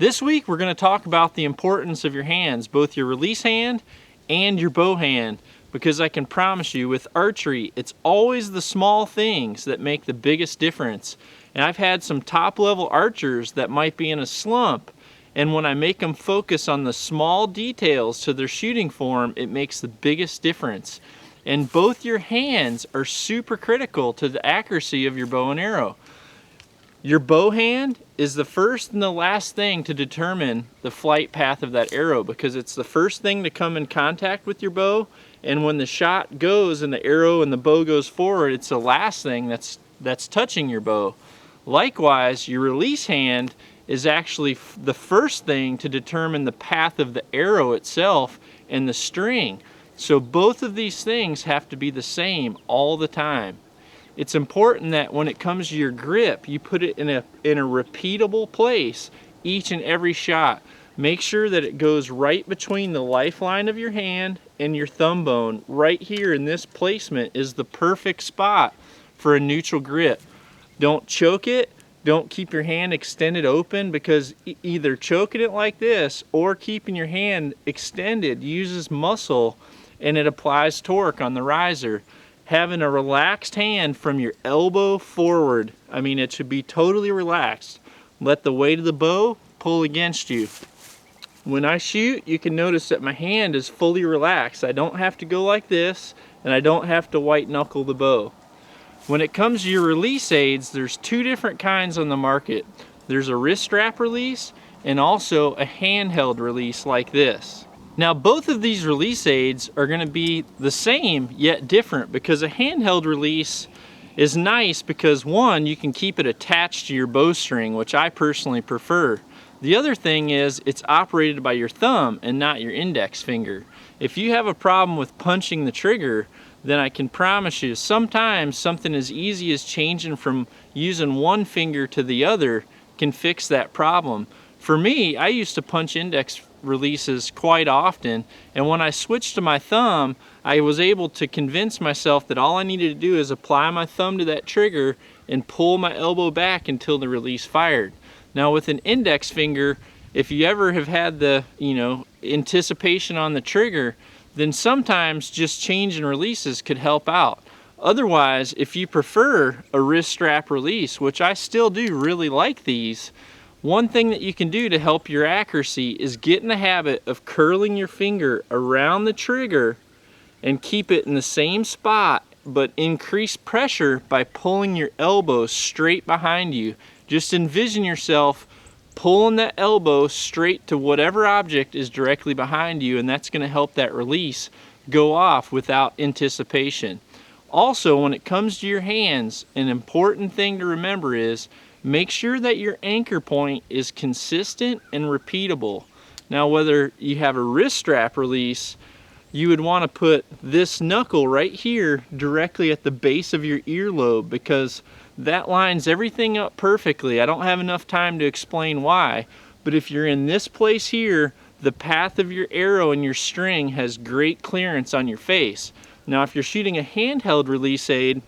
This week we're going to talk about the importance of your hands, both your release hand and your bow hand, because I can promise you with archery, it's always the small things that make the biggest difference. And I've had some top level archers that might be in a slump, and when I make them focus on the small details to their shooting form, it makes the biggest difference. And both your hands are super critical to the accuracy of your bow and arrow. Your bow hand is the first and the last thing to determine the flight path of that arrow, because it's the first thing to come in contact with your bow, and when the shot goes and the arrow and the bow goes forward, it's the last thing that's touching your bow. Likewise, your release hand is actually the first thing to determine the path of the arrow itself and the string. So both of these things have to be the same all the time. It's important that when it comes to your grip, you put it in a repeatable place each and every shot. Make sure that it goes right between the lifeline of your hand and your thumb bone. Right here in this placement is the perfect spot for a neutral grip. Don't choke it. Don't keep your hand extended open, because either choking it like this or keeping your hand extended uses muscle and it applies torque on the riser. Having a relaxed hand from your elbow forward, I mean, it should be totally relaxed. Let the weight of the bow pull against you. When I shoot, you can notice that my hand is fully relaxed. I don't have to go like this, and I don't have to white knuckle the bow. When it comes to your release aids, there's two different kinds on the market. There's a wrist strap release and also a handheld release like this. Now both of these release aids are going to be the same yet different, because a handheld release is nice because one, you can keep it attached to your bowstring, which I personally prefer. The other thing is it's operated by your thumb and not your index finger. If you have a problem with punching the trigger, then I can promise you sometimes something as easy as changing from using one finger to the other can fix that problem. For me, I used to punch index releases quite often, and when I switched to my thumb, I was able to convince myself that all I needed to do is apply my thumb to that trigger and pull my elbow back until the release fired. Now with an index finger, if you ever have had the anticipation on the trigger, then sometimes just changing releases could help out. Otherwise, if you prefer a wrist strap release, which I still do really like these, one thing that you can do to help your accuracy is get in the habit of curling your finger around the trigger and keep it in the same spot, but increase pressure by pulling your elbow straight behind you. Just envision yourself pulling that elbow straight to whatever object is directly behind you, and that's going to help that release go off without anticipation. Also, when it comes to your hands, an important thing to remember is make sure that your anchor point is consistent and repeatable. Now, whether you have a wrist strap release, you would want to put this knuckle right here directly at the base of your earlobe, because that lines everything up perfectly. I don't have enough time to explain why, but if you're in this place here, the path of your arrow and your string has great clearance on your face. Now, if you're shooting a handheld release aid,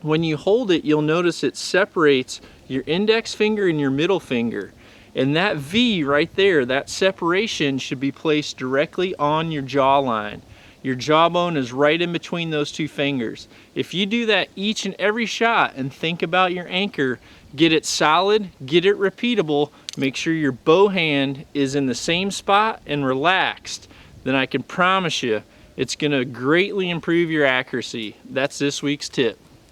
when you hold it, you'll notice it separates your index finger and your middle finger. And that V right there, that separation should be placed directly on your jawline. Your jawbone is right in between those two fingers. If you do that each and every shot and think about your anchor, get it solid, get it repeatable, make sure your bow hand is in the same spot and relaxed, then I can promise you it's going to greatly improve your accuracy. That's this week's tip.